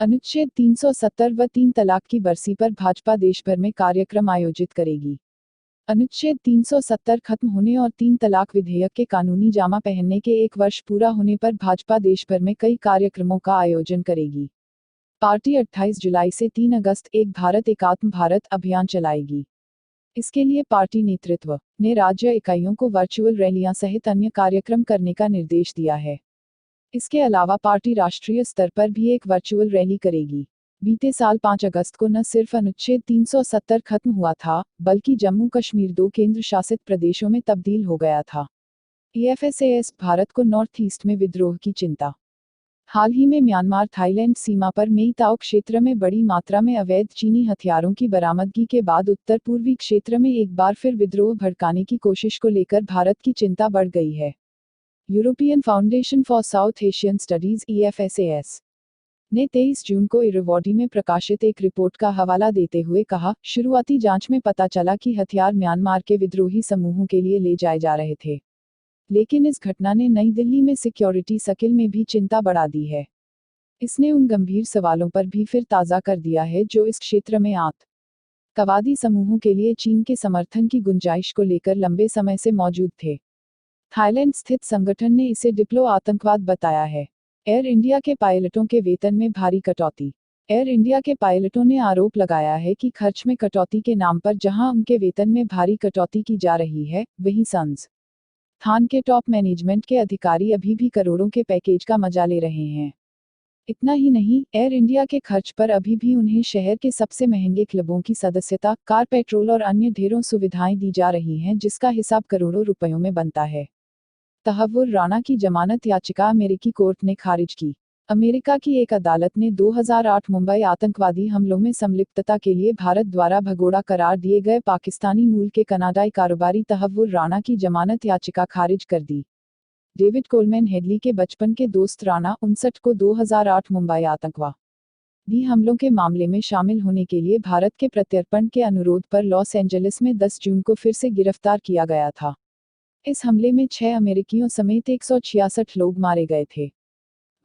अनुच्छेद 370 व 3 तलाक की बरसी पर भाजपा देश भर में कार्यक्रम आयोजित करेगी। अनुच्छेद 370 खत्म होने और 3 तलाक विधेयक के कानूनी जामा पहनने के 1 वर्ष पूरा होने पर भाजपा देश भर में कई कार्यक्रमों का आयोजन करेगी। पार्टी 28 जुलाई से 3 अगस्त एक भारत एकात्म भारत अभियान चलाएगी। इसके लिए पार्टी नेतृत्व ने राज्य इकाइयों को वर्चुअल रैलियां सहित अन्य कार्यक्रम करने का निर्देश दिया है। इसके अलावा पार्टी राष्ट्रीय स्तर पर भी एक वर्चुअल रैली करेगी। बीते साल 5 अगस्त को न सिर्फ अनुच्छेद 370 खत्म हुआ था, बल्कि जम्मू कश्मीर 2 केंद्र शासित प्रदेशों में तब्दील हो गया था। EFSAS भारत को नॉर्थ ईस्ट में विद्रोह की चिंता। हाल ही में म्यांमार थाईलैंड सीमा पर मेईताओ क्षेत्र में बड़ी मात्रा में अवैध चीनी हथियारों की बरामदगी के बाद उत्तर पूर्वी क्षेत्र में एक बार फिर विद्रोह भड़काने की कोशिश को लेकर भारत की चिंता बढ़ गई है। European foundation for south Asian studies EFSAS ने 23 जून को इरवाडी में प्रकाशित एक रिपोर्ट का हवाला देते हुए कहा, शुरुआती जांच में पता चला कि हथियार म्यांमार के विद्रोही समूहों के लिए ले जाए जा रहे थे। लेकिन इस घटना ने नई दिल्ली में सिक्योरिटी सर्किल में भी चिंता बढ़ा दी है। इसने उन गंभीर सवालों पर भी फिर ताज़ा कर दिया है जो इस क्षेत्र में आतंकवादी समूहों के लिए चीन के समर्थन की गुंजाइश को लेकर लंबे समय से मौजूद थे। थाईलैंड स्थित संगठन ने इसे डिप्लो आतंकवाद बताया है। एयर इंडिया के पायलटों के वेतन में भारी कटौती। एयर इंडिया के पायलटों ने आरोप लगाया है कि खर्च में कटौती के नाम पर जहां उनके वेतन में भारी कटौती की जा रही है, वहीं संस्थान के टॉप मैनेजमेंट के अधिकारी अभी भी करोड़ों के पैकेज का मजा ले रहे हैं। इतना ही नहीं, एयर इंडिया के खर्च पर अभी भी उन्हें शहर के सबसे महंगे क्लबों की सदस्यता, कार, पेट्रोल और अन्य ढेरों सुविधाएं दी जा रही हैं, जिसका हिसाब करोड़ों रुपयों में बनता है। तहव्वुर राणा की जमानत याचिका अमेरिकी कोर्ट ने खारिज की। अमेरिका की एक अदालत ने 2008 मुंबई आतंकवादी हमलों में संलिप्तता के लिए भारत द्वारा भगोड़ा करार दिए गए पाकिस्तानी मूल के कनाडाई कारोबारी तहव्वुर राणा की जमानत याचिका खारिज कर दी। डेविड कोलमैन हेडली के बचपन के दोस्त राणा 59 को 2008 मुंबई आतंकवादी हमलों के मामले में शामिल होने के लिए भारत के प्रत्यर्पण के अनुरोध पर लॉस एंजलिस में 10 जून को फिर से गिरफ्तार किया गया था। इस हमले में 6 अमेरिकियों समेत 166 लोग मारे गए थे।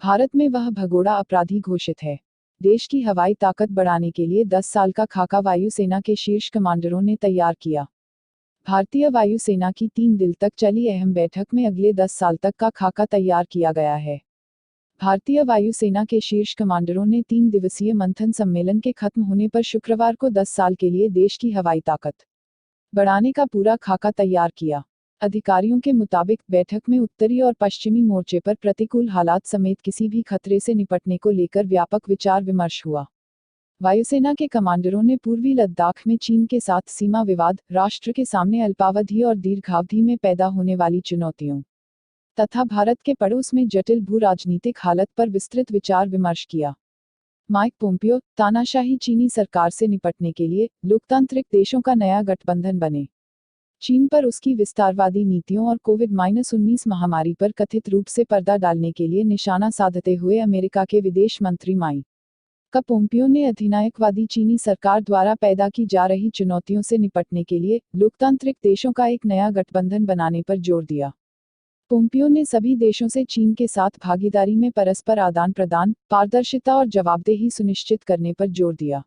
भारत में वह भगोड़ा अपराधी घोषित है। देश की हवाई ताकत बढ़ाने के लिए 10 साल का खाका वायुसेना के शीर्ष कमांडरों ने तैयार किया। भारतीय वायुसेना की 3 दिन तक चली अहम बैठक में अगले 10 साल तक का खाका तैयार किया गया है। भारतीय वायुसेना के शीर्ष कमांडरों ने 3 दिवसीय मंथन सम्मेलन के खत्म होने पर शुक्रवार को 10 साल के लिए देश की हवाई ताकत बढ़ाने का पूरा खाका तैयार किया। अधिकारियों के मुताबिक बैठक में उत्तरी और पश्चिमी मोर्चे पर प्रतिकूल हालात समेत किसी भी खतरे से निपटने को लेकर व्यापक विचार विमर्श हुआ। वायुसेना के कमांडरों ने पूर्वी लद्दाख में चीन के साथ सीमा विवाद, राष्ट्र के सामने अल्पावधि और दीर्घावधि में पैदा होने वाली चुनौतियों तथा भारत के पड़ोस में जटिल भू राजनीतिक हालत पर विस्तृत विचार विमर्श किया। माइक पोम्पियो, तानाशाही चीनी सरकार से निपटने के लिए लोकतांत्रिक देशों का नया गठबंधन बने। चीन पर उसकी विस्तारवादी नीतियों और कोविड-19 महामारी पर कथित रूप से पर्दा डालने के लिए निशाना साधते हुए अमेरिका के विदेश मंत्री माइक पोम्पियो ने अधिनायकवादी चीनी सरकार द्वारा पैदा की जा रही चुनौतियों से निपटने के लिए लोकतांत्रिक देशों का एक नया गठबंधन बनाने पर जोर दिया। पोम्पियो ने सभी देशों से चीन के साथ भागीदारी में परस्पर आदान प्रदान, पारदर्शिता और जवाबदेही सुनिश्चित करने पर जोर दिया।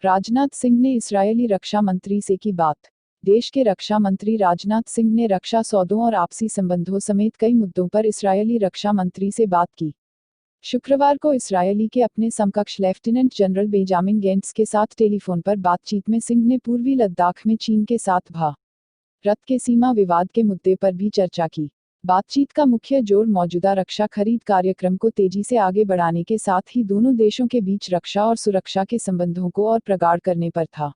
राजनाथ सिंह ने इस्राएली रक्षा मंत्री से की बात। देश के रक्षा मंत्री राजनाथ सिंह ने रक्षा सौदों और आपसी संबंधों समेत कई मुद्दों पर इस्राएली रक्षा मंत्री से बात की। शुक्रवार को इस्राएली के अपने समकक्ष लेफ्टिनेंट जनरल बेंजामिन गेंट्स के साथ टेलीफोन पर बातचीत में सिंह ने पूर्वी लद्दाख में चीन के साथ भारत के सीमा विवाद के मुद्दे पर भी चर्चा की। बातचीत का मुख्य जोर मौजूदा रक्षा खरीद कार्यक्रम को तेजी से आगे बढ़ाने के साथ ही दोनों देशों के बीच रक्षा और सुरक्षा के संबंधों को और प्रगाढ़ करने पर था।